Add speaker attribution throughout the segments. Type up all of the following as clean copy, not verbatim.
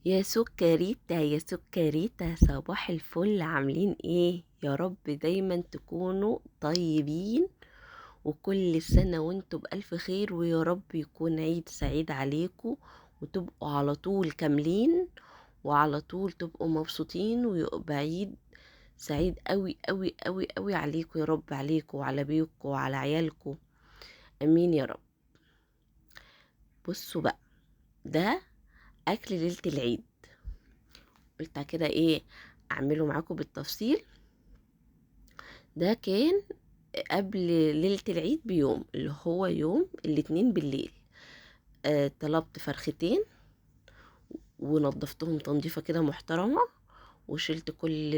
Speaker 1: يا سكريتا يا سكريتا، صباح الفل، عاملين ايه؟ يا رب دايما تكونوا طيبين، وكل سنة وانتوا بألف خير، ويا رب يكون عيد سعيد عليكم، وتبقوا على طول كاملين، وعلى طول تبقوا مبسوطين، ويبقى عيد سعيد قوي قوي قوي قوي عليكم يا رب، عليكم وعلى بيوتكم وعلى عيالكم. امين يا رب. بصوا بقى، ده اكل ليلة العيد. قلت كده ايه، اعمله معاكم بالتفصيل. ده كان قبل ليلة العيد بيوم، اللي هو يوم الاتنين بالليل. طلبت فرختين ونضفتهم تنظيفة كده محترمة، وشلت كل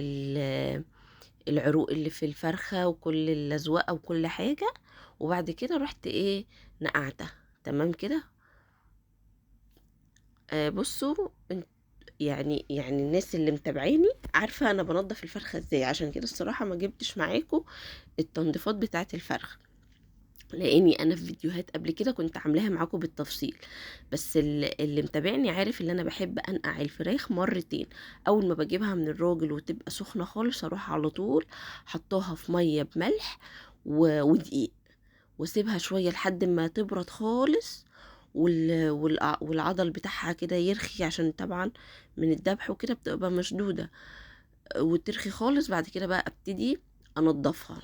Speaker 1: العروق اللي في الفرخة وكل اللزوقة وكل حاجة. وبعد كده رحت ايه، نقعتها تمام كده. بصوا، يعني الناس اللي متابعيني عارفة انا بنضف الفرخة ازاي، عشان كده الصراحة ما جبتش معاكم التنظيفات بتاعة الفرخ، لاني انا في فيديوهات قبل كده كنت عاملاها معاكم بالتفصيل. بس اللي متابعني عارف ان انا بحب انقع الفراخ مرتين. اول ما بجيبها من الراجل وتبقى سخنة خالص، اروح على طول حطوها في مية بملح ودقيق، واسيبها شوية لحد ما تبرد خالص، والعضل بتاعها كده يرخي، عشان طبعا من الذبح وكده بتبقى مشدودة وترخي خالص. بعد كده بقى ابتدي انضفها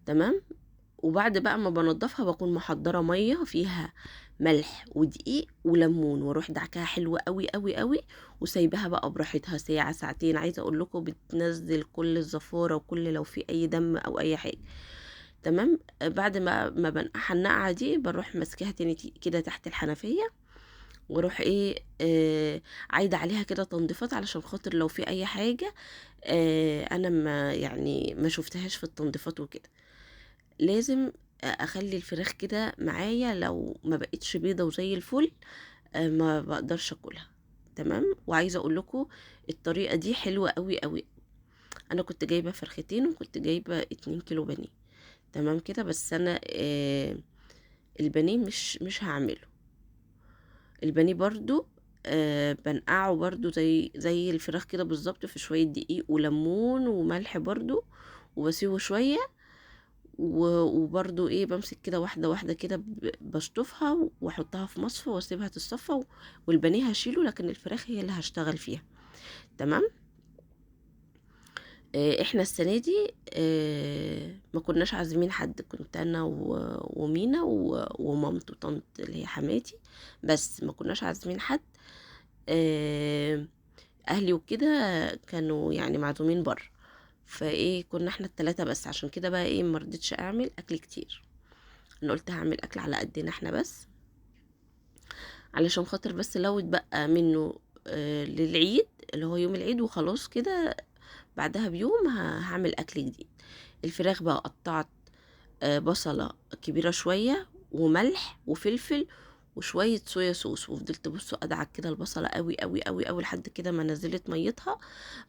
Speaker 1: تمام. وبعد بقى ما بنضفها بكون محضرة مية فيها ملح ودقيق وليمون، واروح دعكها حلوة قوي قوي قوي، وسايباها بقى براحتها ساعة ساعتين. عايزة اقول لكم بتنزل كل الزفارة وكل لو في اي دم او اي حاجة تمام. بعد ما بنقعها النقعة دي، بروح ماسكاها تاني كده تحت الحنفية، واروح ايه، عايدة عليها كده تنظيفات، علشان خاطر لو في اي حاجة انا ما شفتهاش في التنظيفات وكده. لازم اخلي الفراخ كده معايا، لو ما بقتش بيضة وزي الفل ما بقدرش اكلها تمام. وعايزه اقول لكم الطريقه دي حلوه قوي قوي. انا كنت جايبه فرختين، وكنت جايبه 2 كيلو بانيه تمام كده. بس انا البانيه مش هعمله. البانيه برضو بنقعه برضو زي الفراخ كده بالظبط، في شويه دقيق وليمون وملح برضو، وبسيبه شويه. وبرضو ايه، بمسك كده واحدة واحدة كده، بشطفها واحطها في مصفى واسيبها تتصفى، والبانيه هشيله، لكن الفراخ هي اللي هشتغل فيها تمام. احنا السنة دي ما كناش عازمين حد، كنت انا ومينا ومامته طنط اللي هي حماتي، بس ما كناش عازمين حد. آه، اهلي وكده كانوا يعني معزومين بره، فايه كنا احنا التلاتة بس. عشان كده بقى ايه، مرضتش اعمل اكل كتير. انا قلت هعمل اكل على قدنا احنا بس، علشان خاطر بس لو اتبقى منه للعيد، اللي هو يوم العيد وخلاص كده، بعدها بيوم هعمل اكل جديد. الفراخ بقى قطعت بصلة كبيرة شوية، وملح وفلفل وشوية صويا صوص، وفضلت بصوا ادعك كده البصلة قوي قوي قوي قوي لحد كده ما نزلت ميتها.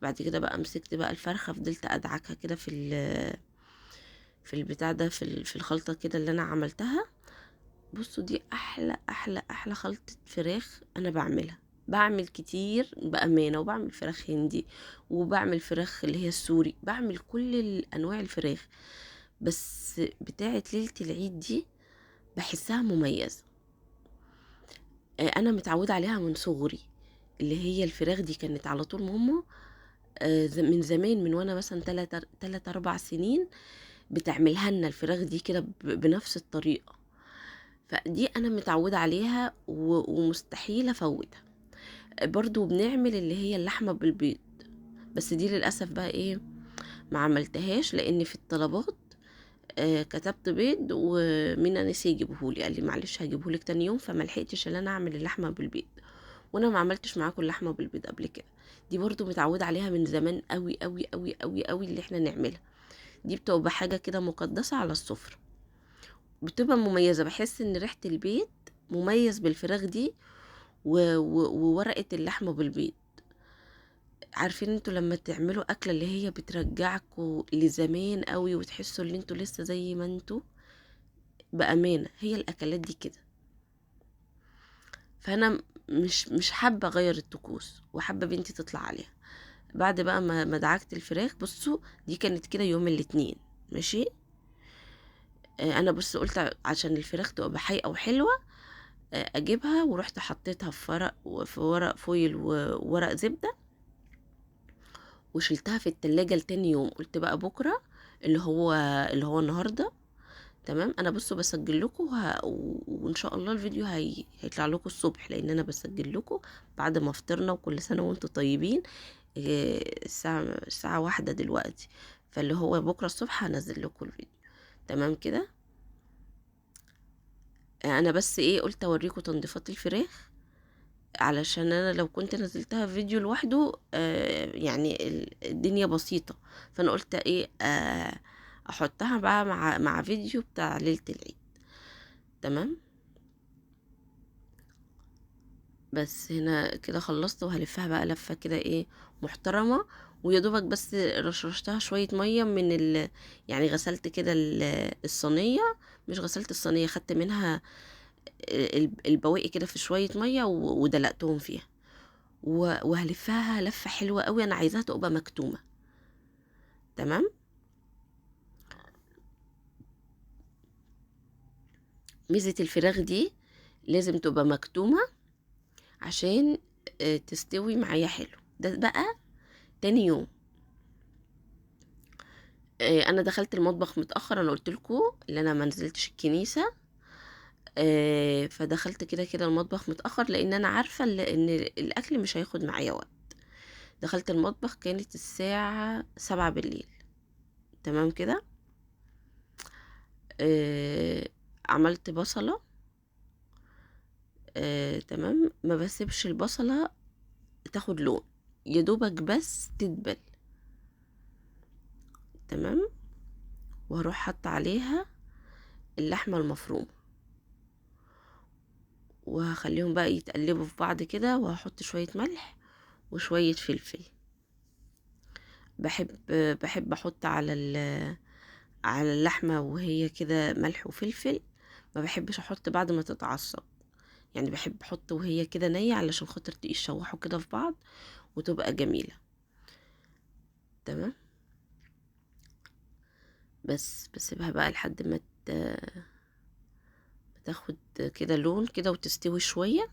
Speaker 1: بعد كده بقى مسكت بقى الفرخة، فضلت ادعكها كده في البتاع ده، في الخلطة كده اللي انا عملتها. بصوا، دي احلى احلى احلى خلطة فراخ انا بعملها. بعمل كتير بأمانة، وبعمل فراخ هندي، وبعمل فراخ اللي هي السوري، بعمل كل الانواع الفراخ. بس بتاعة ليلة العيد دي بحسها مميزة. انا متعودة عليها من صغري. اللي هي الفراخ دي كانت على طول ماما من زمان، من وانا مثلا 3 4 سنين بتعملها لنا الفراخ دي كده بنفس الطريقة. فدي انا متعودة عليها ومستحيل افوتها. برضو بنعمل اللي هي اللحمة بالبيض، بس دي للأسف بقى ايه، ما عملتهاش، لان في الطلبات كتبت بيض، ومنى نسي يجيبهولي، قال لي معلش هجيبهولك تاني يوم، فما لحقتش ان انا اعمل اللحمة بالبيض. وانا ما عملتش معاكم اللحمة بالبيض قبل كده. دي برضو متعودة عليها من زمان قوي قوي قوي قوي قوي، اللي احنا نعملها. دي بتبقى حاجة كده مقدسة على السفرة، بتبقى مميزة. بحس ان ريحة البيت مميز بالفراخ دي وورقة اللحمة بالبيض. عارفين انتوا لما تعملوا اكلة اللي هي بترجعكوا لزمان قوي، وتحسوا ان انتوا لسه زي ما انتوا. بأمانة هي الاكلات دي كده. فانا مش حابة اغير الطقوس، وحابة بنتي تطلع عليها. بعد بقى ما دعكت الفراخ، بصوا دي كانت كده يوم الاثنين، ماشي. انا بص قلت عشان الفراخ تبقى حقيقة وحلوة اجيبها، ورحت حطيتها في ورق فويل وورق زبدة، وشلتها في التلاجة لتاني يوم. قلت بقى بكرة اللي هو النهاردة، تمام. انا بصوا بسجل لكم وان شاء الله الفيديو هيطلع لكم الصبح، لان انا بسجل لكم بعد ما فطرنا، وكل سنة وانتم طيبين. الساعة 1 دلوقتي، فاللي هو بكرة الصبح هنزل لكم الفيديو، تمام كده. انا بس ايه قلت اوريكم تنظيفات الفراخ، علشان انا لو كنت نزلتها في فيديو لوحده يعني الدنيا بسيطة. فانا قلت ايه احطها بقى مع فيديو بتاع ليلة العيد، تمام. بس هنا كده خلصت، وهلفها بقى لفة كده ايه محترمة. ويا دوبك بس رشرشتها شوية مية يعني غسلت كده الصينية. مش غسلت الصينية، خدت منها البواقي كده في شوية مية ودلقتهم فيها. وهلفها لفة حلوة قوي، انا عايزاها تبقى مكتومة، تمام. ميزة الفراخ دي لازم تبقى مكتومة عشان تستوي معايا حلو. ده بقى تاني يوم. انا دخلت المطبخ متاخر، انا قلت لكم ان انا ما نزلتش الكنيسه. فدخلت كده كده المطبخ متاخر، لان انا عارفه ان الاكل مش هياخد معايا وقت. دخلت المطبخ كانت الساعه 7 بالليل، تمام كده. آه، عملت بصله، تمام. ما بسيبش البصله تاخد لون، يا دوبك بس تدبل، تمام. وهروح حط عليها اللحمه المفرومه، وهخليهم بقى يتقلبوا في بعض كده، وهحط شويه ملح وشويه فلفل. بحب بحب احط على اللحمه وهي كده ملح وفلفل. ما بحبش احط بعد ما تتعصب، يعني بحب احط وهي كده نية، علشان خاطر يشوحوا كده في بعض وتبقى جميله، تمام. بس بسيبها بقى لحد ما تاخد كده لون كده وتستوي شويه.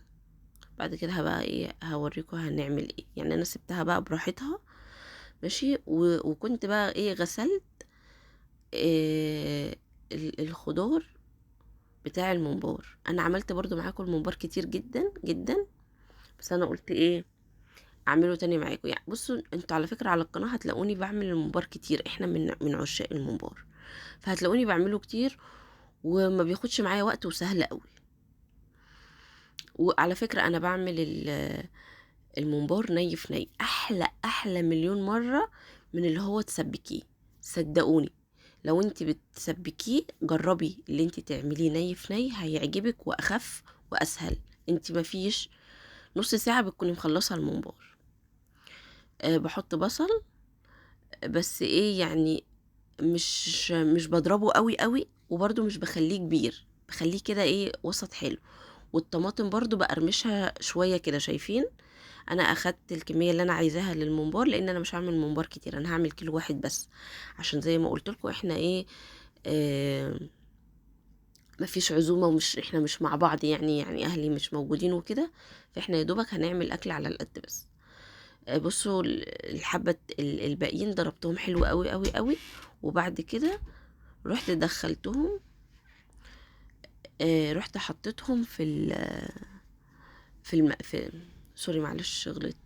Speaker 1: بعد كده بقى ايه هوريكم هنعمل ايه. يعني انا سبتها بقى براحتها، ماشي. وكنت بقى ايه غسلت إيه الخضار بتاع الممبار. انا عملت برضو معاكم الممبار كتير جدا جدا، بس انا قلت ايه اعمله تاني معاكم. يعني بصوا انتوا على فكرة على القناة هتلاقوني بعمل الممبار كتير، احنا من عشاق الممبار، فهتلاقوني بعمله كتير وما بياخدش معايا وقت وسهل قوي. وعلى فكرة انا بعمل الممبار ني في ني، احلى احلى مليون مرة من اللي هو تسبكيه. صدقوني لو انت بتسبكيه جربي اللي انت تعمليه ني في ني، هيعجبك واخف واسهل. انت مفيش نص ساعة بتكوني مخلصة الممبار. بحط بصل، بس ايه يعني مش بضربه قوي قوي، وبرده مش بخليه كبير، بخليه كده ايه وسط حلو. والطماطم برضو بقرمشها شوية كده، شايفين. انا اخدت الكمية اللي انا عايزاها للممبار، لان انا مش هعمل ممبار كتير، انا هعمل كيلو واحد بس، عشان زي ما قلت لكم احنا ايه آه مفيش عزومة، ومش احنا مش مع بعض، يعني اهلي مش موجودين وكده، فاحنا يا دوبك هنعمل اكل على القد بس. بصوا الحبة الباقيين ضربتهم حلو قوي قوي قوي. وبعد كده رحت دخلتهم، رحت حطيتهم في سوري معلش غلط.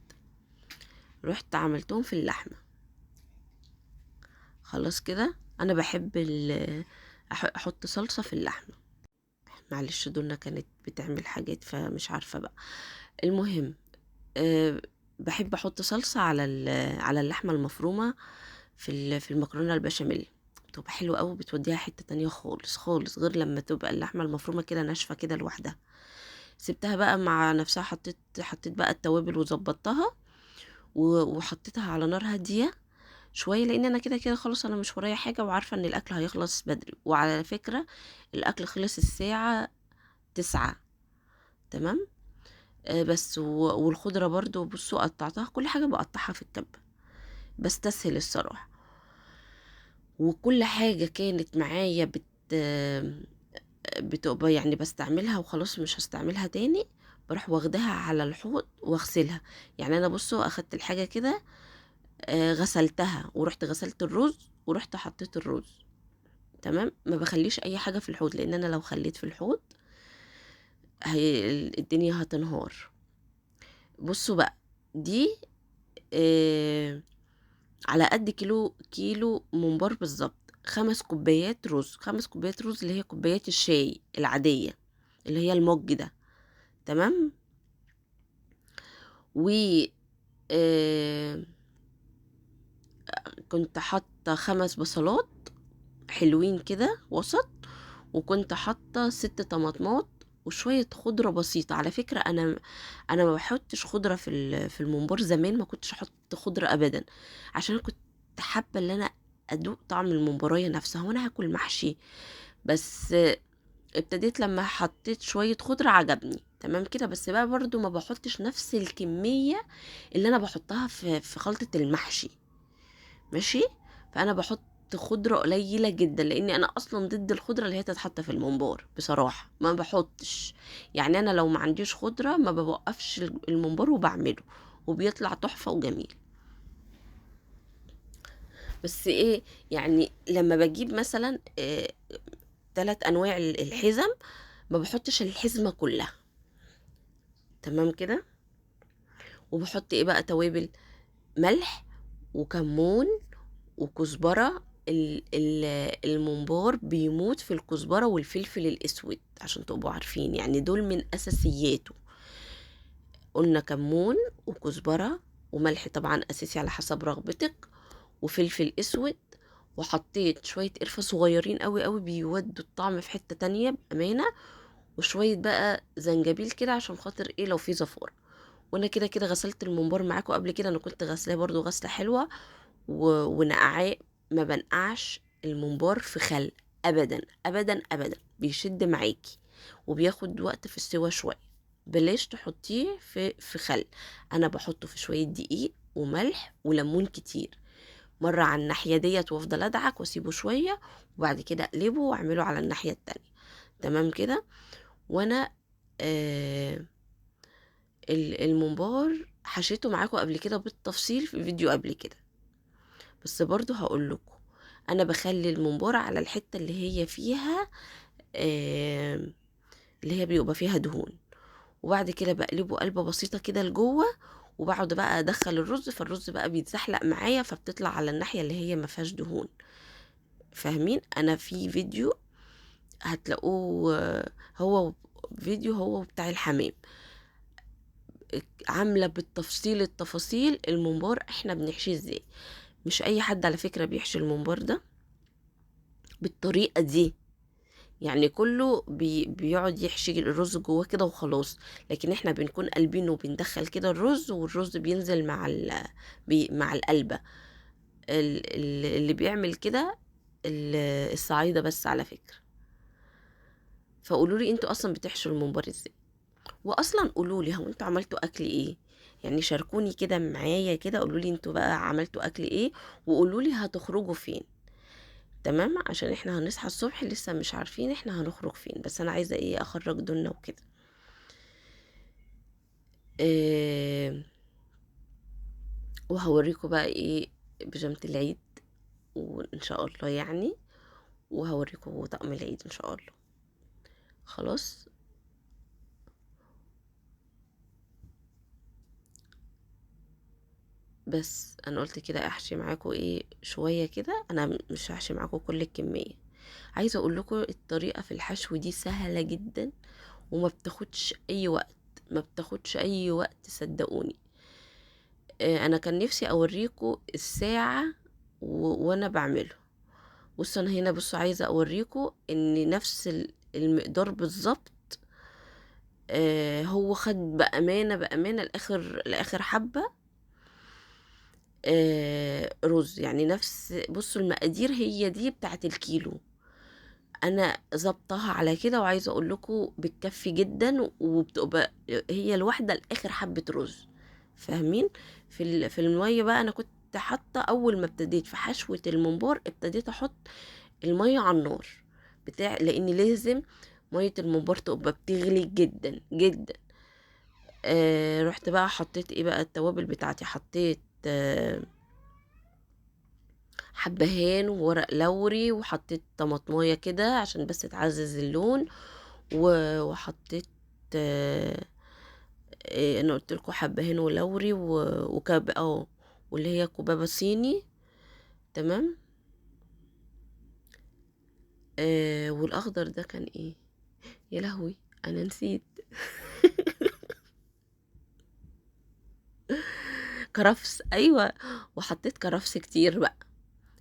Speaker 1: رحت عملتهم في اللحمة. خلاص كده انا بحب احط صلصة في اللحمة. معلش دولنا كانت بتعمل حاجات فمش عارفة بقى. المهم بحب احط صلصة على اللحمة المفرومة في المكرونة البشاميل، بتبقى حلوة قوي، بتوديها حتة تانية خالص خالص، غير لما تبقى اللحمة المفرومة كده ناشفة كده لوحدها. سبتها بقى مع نفسها، حطيت بقى التوابل وظبطتها، وحطيتها على نار هادية شوية، لان انا كده كده خلاص انا مش ورايا حاجة، وعارفة ان الاكل هيخلص بدري. وعلى فكرة الاكل خلص الساعة 9، تمام. بس والخضرة برضو بصوا قطعتها، كل حاجة بقطعها في الكبة، بستسهل الصراحة. وكل حاجة كانت معايا بتبقى يعني بستعملها وخلاص مش هستعملها تاني، بروح واخدها على الحوض واغسلها. يعني انا بصوا اخدت الحاجة كده، غسلتها ورحت غسلت الرز ورحت حطيت الرز. تمام، ما بخليش اي حاجة في الحوض، لان انا لو خليت في الحوض الدنيا هتنهار. بصوا بقى، دي آه على قد كيلو ممبار بالظبط، 5 كوبايات رز، 5 كوبايات رز اللي هي كوبايات الشاي العادية اللي هي المج ده. تمام. و آه كنت حاطة 5 بصلات حلوين كده وسط، وكنت حاطة 6 طماطمات وشوية خضرة بسيطة. على فكرة أنا ما بحطش خضرة في الممبار، زمان ما كنتش أحط خضرة أبدا، عشان كنت حابة ان انا ادوق طعم الممبرايه نفسها وانا هاكل محشي. بس ابتديت لما حطيت شويه خضره عجبني. تمام كده، بس بقى برضو ما بحطش نفس الكميه اللي انا بحطها في خلطه المحشي. ماشي. فانا بحط خضره قليله جدا، لاني انا اصلا ضد الخضره اللي هي تتحط في الممبار بصراحه، ما بحطش. يعني انا لو ما عنديش خضره ما بوقفش الممبار وبعمله، وبيطلع تحفه وجميل. بس ايه، يعني لما بجيب مثلا 3 انواع الحزم، ما بحطش الحزمة كلها. تمام كده. وبحط ايه بقى توابل، ملح وكمون وكزبرة. الممبار بيموت في الكزبرة والفلفل الاسود، عشان تبقوا عارفين يعني دول من اساسياته. قلنا كمون وكزبرة وملح طبعا اساسي على حسب رغبتك، وفلفل اسود، وحطيت شوية قرفة صغيرين قوي قوي بيودوا الطعم في حتة تانية بأمانة، وشوية بقى زنجبيل كده عشان خاطر ايه لو في زفارة. وانا كده كده غسلت الممبار معاكم قبل كده، انا كنت غسلاه برضو غسلة حلوة ونقعاه. ما بنقعش الممبار في خل ابدا ابدا ابدا، بيشد معاكي وبياخد وقت في السوا شوية. بلاش تحطيه في خل، انا بحطه في شوية دقيق وملح وليمون كتير، مرة على الناحية ديت وافضل ادعك واسيبه شوية، وبعد كده اقلبه واعمله على الناحية التانية. تمام كده. وانا آه الممبار حشيته معاكم قبل كده بالتفصيل في فيديو قبل كده، بس برضو هقول لكم، انا بخلي الممبار على الحتة اللي هي فيها آه اللي هي بيبقى فيها دهون، وبعد كده بقلبه قلبة بسيطة كده لجوه، وبقعد بقى ادخل الرز، فالرز بقى بيتزحلق معايا فبتطلع على الناحية اللي هي ما فيهاش دهون. فاهمين؟ انا في فيديو هتلاقوه هو فيديو هو بتاع الحمام، عاملة بالتفصيل التفاصيل الممبار احنا بنحشيه ازاي. مش اي حد على فكرة بيحشي الممبار ده بالطريقة دي، يعني كله بيقعد يحشي الرز جواه كده وخلاص، لكن احنا بنكون قلبينه وبندخل كده الرز، والرز بينزل مع القلبة. اللي بيعمل كده الصعايدة بس على فكرة. فقولوا لي انتوا اصلا بتحشوا الممبار ازاي، واصلا قولوا لي هو انتوا عملتوا اكل ايه. يعني شاركوني كده معايا كده، قولوا لي انتوا بقى عملتوا اكل ايه، وقولوا لي هتخرجوا فين. تمام، عشان احنا هنصحى الصبح لسه مش عارفين احنا هنخرج فين، بس انا عايزه ايه اخرج دولنا وكده. إيه وهوريكم بقى ايه بيجامه العيد، وان شاء الله يعني، وهوريكم طقم العيد ان شاء الله. خلاص. بس انا قلت كده احشي معاكم ايه شويه كده، انا مش هحشي معاكم كل الكميه. عايزه اقول لكم الطريقه في الحشو دي سهله جدا، وما بتاخدش اي وقت، ما بتاخدش اي وقت صدقوني. انا كان نفسي اوريكم الساعه وانا بعمله. بصوا انا هنا، بصوا عايزه اوريكم ان نفس المقدار بالظبط. هو خد بامانه لاخر حبه رز، يعني نفس، بصوا المقادير هي دي بتاعت الكيلو. انا ظبطها على كده، وعايزه اقول لكم بتكفي جدا، وبتبقى هي الواحده لاخر حبه رز، فاهمين؟ في الميه بقى انا كنت حاطه، اول ما ابتديت في حشوه الممبار ابتديت احط الميه على النار لان لازم ميه الممبار تبقى بتغلي جدا جدا. رحت بقى حطيت ايه بقى التوابل بتاعتي، حطيت حبهان وورق لوري، وحطيت طماطمايه كده عشان بس تعزز اللون، وحطيت انا قلت لكم حبهان ولوري وكب واللي هي كبابه صيني. تمام. والاخضر ده كان ايه؟ يا لهوي انا نسيت. كرفس، ايوه. وحطيت كرفس كتير بقى.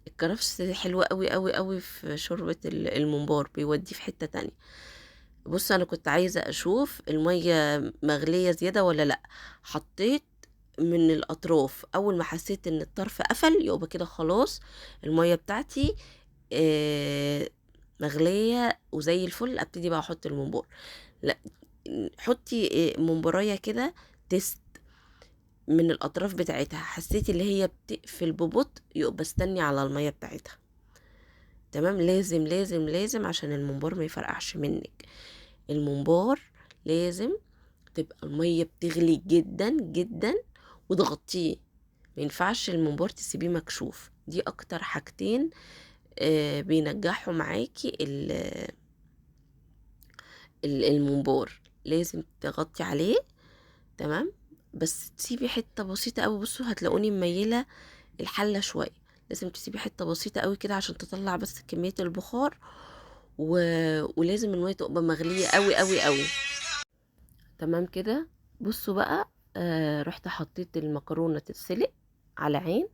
Speaker 1: الكرفس حلو قوي قوي قوي في شوربة الممبار، بيوديه في حتة تانية. بص انا كنت عايزة اشوف المية مغلية زيادة ولا لا. حطيت من الاطراف، اول ما حسيت ان الطرف قفل يبقى كده خلاص المية بتاعتي آه، مغلية وزي الفل. ابتدي بقى احط الممبار. لا، حطي ممبرايه كده تست من الاطراف بتاعتها، حسيتي اللي هي بتقفل ببطء يبقى استني على المية بتاعتها. تمام. لازم لازم لازم عشان الممبار ما يفرقعش منك. الممبار لازم تبقى المية بتغلي جدا جدا وتغطيه. ما ينفعش الممبار تسيبيه مكشوف. دي اكتر حاجتين بينجحوا معاكي الممبار. لازم تغطي عليه. تمام. بس تسيبي حتة بسيطة قوي. بصوا هتلاقوني مميلة الحلة شوية. لازم تسيبي حتة بسيطة قوي كده عشان تطلع بس كمية البخار و... ولازم المية تبقى مغلية قوي قوي قوي. تمام كده. بصوا بقى، رحت حطيت المكرونة تتسلق على عين،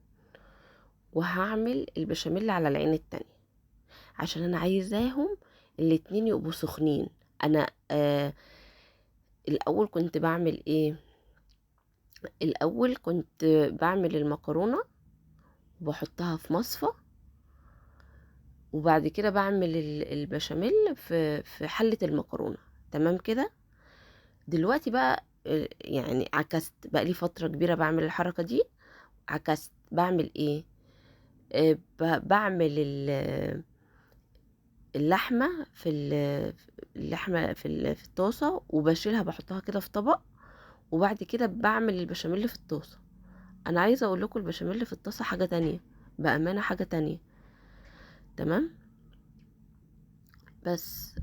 Speaker 1: وهعمل البشاميل على العين التانية، عشان انا عايزاهم الاتنين يبقوا سخنين. انا الاول كنت بعمل ايه؟ الاول كنت بعمل المكرونة وبحطها في مصفى، وبعد كده بعمل البشاميل في حلة المكرونة. تمام كده. دلوقتي بقى يعني عكست بقى، لي فترة كبيرة بعمل الحركة دي. عكست، بعمل ايه؟ بعمل اللحمة في الطاسة، وبشيلها بحطها كده في طبق، وبعد كده بعمل البشاميل في الطاسة. انا عايزة اقول لكم البشاميل في الطاسة حاجة تانية، بأمانة حاجة تانية. تمام. بس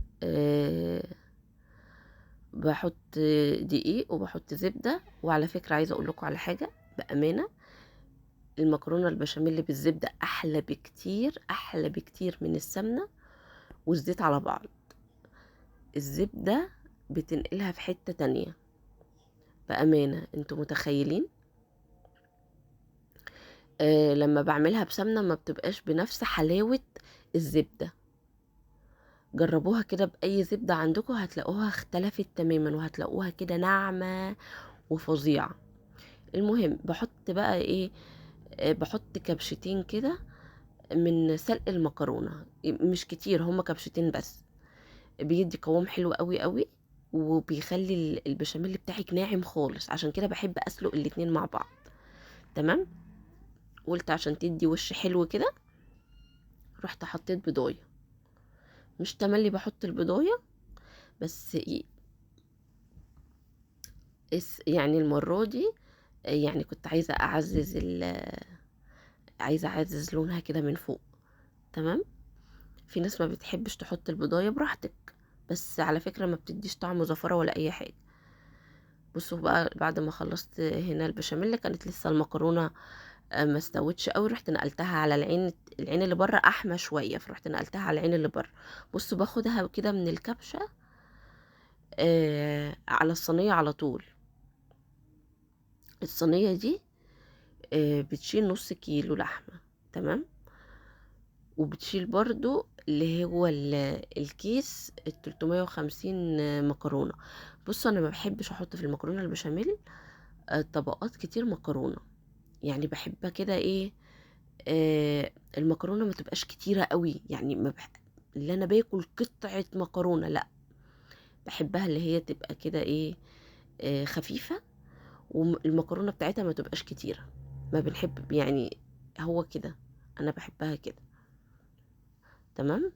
Speaker 1: بحط دقيق وبحط زبدة. وعلى فكرة عايزة اقول لكم على حاجة بأمانة، المكرونة البشاميل بالزبدة احلى بكتير، احلى بكتير من السمنة والزيت على بعض. الزبدة بتنقلها في حتة تانية بأمانة. انتوا متخيلين؟ لما بعملها بسمنة ما بتبقاش بنفس حلاوة الزبدة. جربوها كده بأي زبدة عندكم هتلاقوها اختلفت تماما، وهتلاقوها كده ناعمة وفظيعة. المهم بحط بقى ايه؟ بحط كبشتين كده من سلق المكرونة، مش كتير، هما كبشتين بس. بيدي قوام حلو قوي قوي، وبيخلي البشاميل بتاعك ناعم خالص. عشان كده بحب اسلق الاتنين مع بعض. تمام. قلت عشان تدي وش حلو كده، رحت حطيت بضايه. مش تملي بحط البضايه، بس يعني المرة دي يعني كنت عايزة عايزة اعزز لونها كده من فوق. تمام. في ناس ما بتحبش تحط البضايه، براحتك، بس على فكرة ما بتديش طعم زفرة ولا اي حاجة. بصوا بقى، بعد ما خلصت هنا البشاميل كانت لسه المكرونة ما استوتش قوي، رحت نقلتها على العين اللي بره احمى شوية، فرحت نقلتها على العين اللي بره. بصوا باخدها كده من الكبشة على الصينية على طول. الصينية دي بتشيل نص كيلو لحمة. تمام. وبتشيل برضو اللي هو الكيس 350 مكرونة. بصوا انا ما بحبش احط في المكرونة البشاميل طبقات كتير مكرونة. يعني بحبها كده ايه؟ المكرونة ما تبقاش كتيرة قوي، يعني ما اللي انا باكل قطعة مكرونة، لا، بحبها اللي هي تبقى كده ايه، خفيفة، والمكرونة بتاعتها ما تبقاش كتيرة. ما بنحب يعني، هو كده، انا بحبها كده. تمام.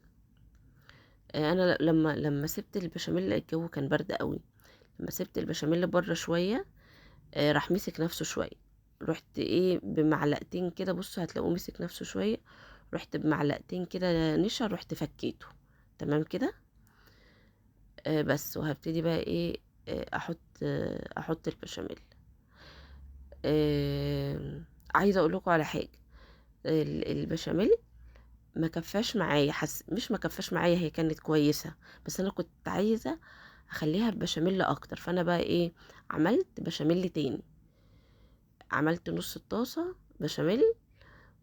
Speaker 1: انا لما سبت البشاميل، الجو كان برد قوي، لما سبت البشاميل بره شوية، راح مسك نفسه شوية. رحت ايه بمعلقتين كده، بصوا هتلاقوه مسك نفسه شوية، رحت بمعلقتين كده نشا، رحت فكيته. تمام كده. بس، وهبتدي بقى ايه، احط البشاميل. عايزه اقول لكم على حاجه. البشاميل ما كفاش معايا، مش ما كفاش معايا، هي كانت كويسه، بس انا كنت عايزه اخليها ببشاميل اكتر. فانا بقى ايه، عملت بشاميل تاني، عملت نص الطاسه بشاميل،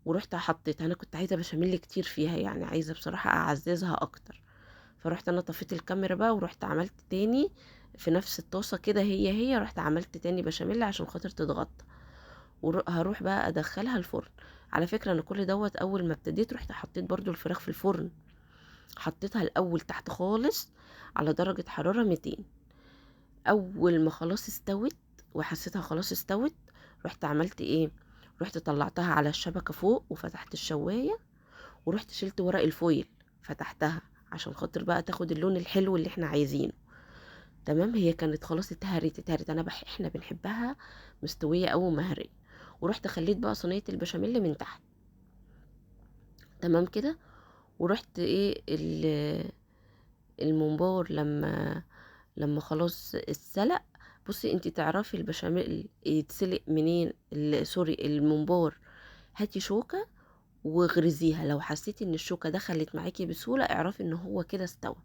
Speaker 1: ورحت حطيت، انا كنت عايزه بشاميل كتير فيها، يعني عايزه بصراحه اعززها اكتر. فرحت انا طفيت الكاميرا بقى، ورحت عملت تاني في نفس الطاسه كده، هي رحت عملت تاني بشاميل عشان خاطر تتغطى، وهروح بقى ادخلها الفرن. على فكره انا كل دوت اول ما ابتديت رحت حطيت برضو الفراخ في الفرن، حطيتها الاول تحت خالص على درجه حراره 200. اول ما خلاص استوت وحسيتها خلاص استوت، رحت عملت ايه، رحت طلعتها على الشبكه فوق وفتحت الشوايه، ورحت شلت ورق الفويل، فتحتها عشان خاطر بقى تاخد اللون الحلو اللي احنا عايزينه. تمام. هي كانت خلاص اتهرت انا احنا بنحبها مستويه او مهريه. ورحت خليت بقى صينيه البشاميل من تحت. تمام كده. ورحت ايه الممبار لما خلاص اتسلق. بصي انتي تعرفي البشاميل يتسلق منين، سوري، الممبار، هاتي شوكة وغرزيها، لو حسيتي ان الشوكة دخلت معاكي بسهولة اعرفي ان هو كده استوى.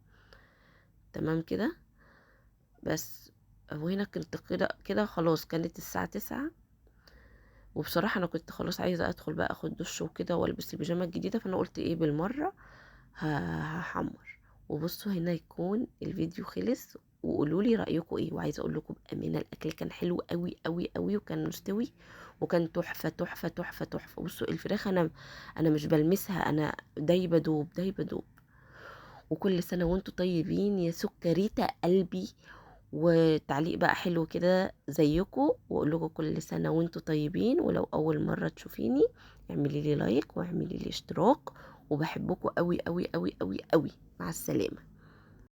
Speaker 1: تمام كده. بس. وهنا كنت كده كده خلاص، كانت الساعة 9، وبصراحة انا كنت خلاص عايزة ادخل بقى اخد دش وكده والبس البيجامة الجديدة، فانا قلت ايه بالمرة هحمر. وبصوا هنا يكون الفيديو خلص، وقولوا لي رايكم ايه. وعايزه اقول لكم بامانه الاكل كان حلو قوي قوي قوي، وكان مستوي، وكان تحفه تحفه تحفه تحفه. بصوا الفراخ، انا مش بلمسها، انا دايبه دوب دايبه دوب. وكل سنه وانتم طيبين يا سكريته قلبي. وتعليق بقى حلو كده زيكم، واقول لكم كل سنه وانتم طيبين. ولو اول مره تشوفيني اعملي لي لايك واعملي لي اشتراك، وبحبكم قوي قوي قوي قوي قوي. مع السلامه.